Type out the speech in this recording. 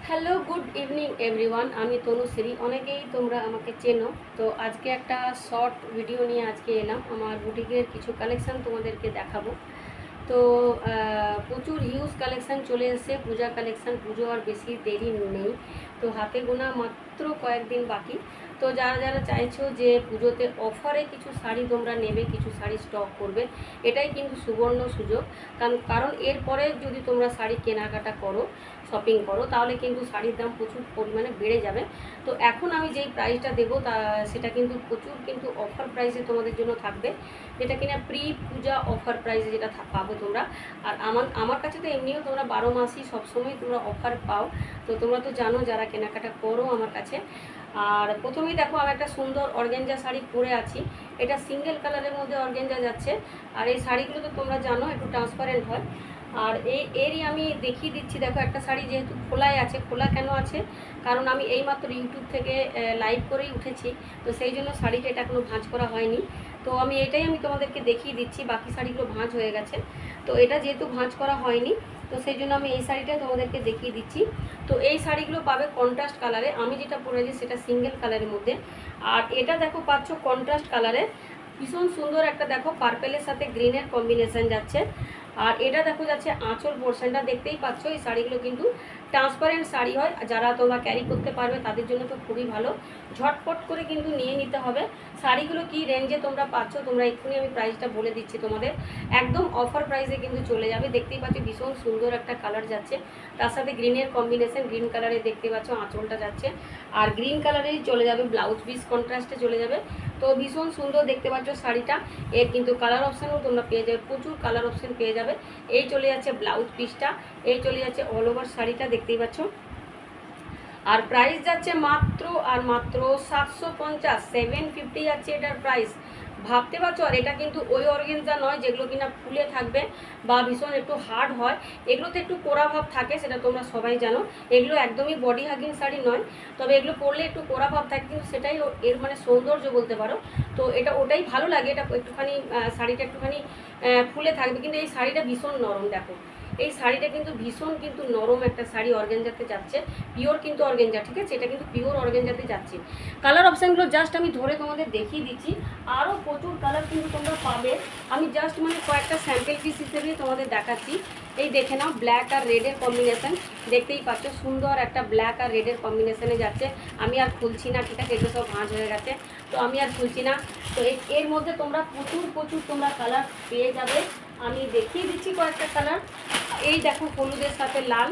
Hello good evening everyone, আমি তনুশ্রী। অনেকেই তোমরা আমাকে চেনো। তো আজকে একটা শর্ট ভিডিও নিয়ে আজকে এলাম। আমার বুটিকের কিছু কালেকশান তোমাদেরকে দেখাবো। তো প্রচুর হিউজ কালেকশান চলে এসেছে, পূজা কালেকশান। পুজো আর বেশি দেরি নেই, তো হাতে গোনা মাত্র কয়েকদিন বাকি। তো যারা যারা চাইছো যে পুজোতে অফারে কিছু শাড়ি তোমরা নেবে, কিছু শাড়ি স্টক করবে, এটাই কিন্তু সুবর্ণ সুযোগ। কারণ এরপরে যদি তোমরা শাড়ি কেনাকাটা করো, শপিং করো, তাহলে কিন্তু শাড়ির দাম প্রচুর পরিমাণে বেড়ে যাবে। তো এখন আমি যেই প্রাইসটা দেবো সেটা কিন্তু প্রচুর কিন্তু অফার প্রাইসে তোমাদের জন্য থাকবে, যেটা কিনা প্রি পূজা অফার প্রাইসে যেটা পাবো তোমরা। আর আমার কাছে তো এমনিও তোমরা 12 মাসই সবসময় তোমরা অফার পাও। তো তোমরা তো জানো যারা কেনাকাটা করো আমার কাছে। আর প্রথমেই দেখো, আমি একটা সুন্দর অর্গানজা শাড়ি পরে আছি। এটা সিঙ্গেল কালারের মধ্যে অর্গানজা যাচ্ছে। আর এই শাড়িগুলো তো তোমরা জানো একটু ট্রান্সপারেন্ট হয়। আর এরই আমি দেখিয়ে দিচ্ছি। দেখো, একটা শাড়ি যেহেতু খোলাই আছে, খোলা কেন আছে, কারণ আমি এইমাত্র ইউটিউব থেকে লাইভ করেই উঠেছি। তো সেই জন্য শাড়িটা এটা এখনও ভাঁজ করা হয়নি। তো আমি তোমাদেরকে দেখিয়ে দিচ্ছি। বাকি শাড়িগুলো ভাঁজ হয়ে গেছে, তো এটা যেহেতু ভাঁজ করা হয়নি, তো সেই জন্য আমি এই শাড়িটা তোমাদেরকে দেখিয়ে দিচ্ছি। তো এই শাড়িগুলো পাবে কন্ট্রাস্ট কালারে। আমি যেটা পরেছি সেটা সিঙ্গেল কালারের মধ্যে। আর এটা দেখো পাচ্ছ কন্ট্রাস্ট কালারে, ভীষণ সুন্দর একটা দেখো পার্পেলের সাথে গ্রিনের কম্বিনেশন যাচ্ছে। আর এটা দেখো যাচ্ছে আঁচল পোর্শনটা, দেখতেই পাচ্ছ। এই শাড়িগুলো কিন্তু ট্রান্সপারেন্ট শাড়ি হয়, যারা তোমরা ক্যারি করতে পারবে তাদের জন্য তো খুবই ভালো। ঝটপট করে কিন্তু নিয়ে নিতে হবে। শাড়িগুলো কি রেঞ্জে তোমরা পাচ্ছ, তোমরা এক্ষুনি আমি প্রাইসটা বলে দিচ্ছি তোমাদের। একদম অফার প্রাইসে কিন্তু চলে যাবে। দেখতেই পাচ্ছ ভীষণ সুন্দর একটা কালার যাচ্ছে, তার সাথে গ্রিনের কম্বিনেশন, গ্রিন কালারে দেখতে পাচ্ছ আঁচলটা যাচ্ছে। আর গ্রিন কালারেই চলে যাবে ব্লাউজ পিস, কন্ট্রাস্টে চলে যাবে। তো ভীষণ সুন্দর দেখতে পাচ্ছ শাড়িটা। এর কিন্তু কালার অপশানও তোমরা পেয়ে যাবে, প্রচুর কালার অপশান পেয়ে যাবে। এই চলে যাচ্ছে ব্লাউজ পিসটা, এই চলে যাচ্ছে অল ওভার শাড়িটা, দেখতেই পাচ্ছ। আর প্রাইস যাচ্ছে মাত্র আর মাত্র 750, 750 যাচ্ছে এটার প্রাইস। ভাবতে পারছো? আর এটা কিন্তু ওই অর্গানজা নয় যেগুলো কিনা ফুলে থাকবে বা ভীষণ একটু হার্ড হয়। এগুলোতে একটু কোরা ভাব থাকে, সেটা তোমরা সবাই জানো। এগুলো একদমই বডি হাগিং শাড়ি নয়, তবে এগুলো পরলে একটু কোরা ভাব থাকে, কিন্তু সেটাই এর মানে সৌন্দর্য বলতে পারো। তো এটা ওটাই ভালো লাগে। এটা একটুখানি শাড়িটা একটুখানি ফুলে থাকবে, কিন্তু এই শাড়িটা ভীষণ নরম। দেখো, এই শাড়িটা কিন্তু ভীষণ কিন্তু নরম একটা শাড়ি, অর্গানজাতে যাচ্ছে, পিওর কিন্তু অর্গানজা, ঠিক আছে? এটা কিন্তু পিওর অর্গানজাতে যাচ্ছে। কালার অপশানগুলো জাস্ট আমি ধরে তোমাদের দেখিয়ে দিচ্ছি। আরও প্রচুর কালার কিন্তু তোমরা পাবে। আমি জাস্ট মানে কয়েকটা স্যাম্পল পিস হিসেবে তোমাদের দেখাচ্ছি। এই দেখে নাও, ব্ল্যাক আর রেডের কম্বিনেশান, দেখতেই পাচ্ছ সুন্দর একটা ব্ল্যাক আর রেডের কম্বিনেশানে যাচ্ছে। আমি আর খুলছি না, ঠিক আছে? এগুলো সব ভাঁজ হয়ে গেছে, তো আমি আর খুলছি না। তো এর মধ্যে তোমরা প্রচুর প্রচুর তোমরা কালার পেয়ে যাবে। আমি দেখিয়ে দিচ্ছি কয়েকটা কালার। এই দেখো, হলুদের সাথে লাল,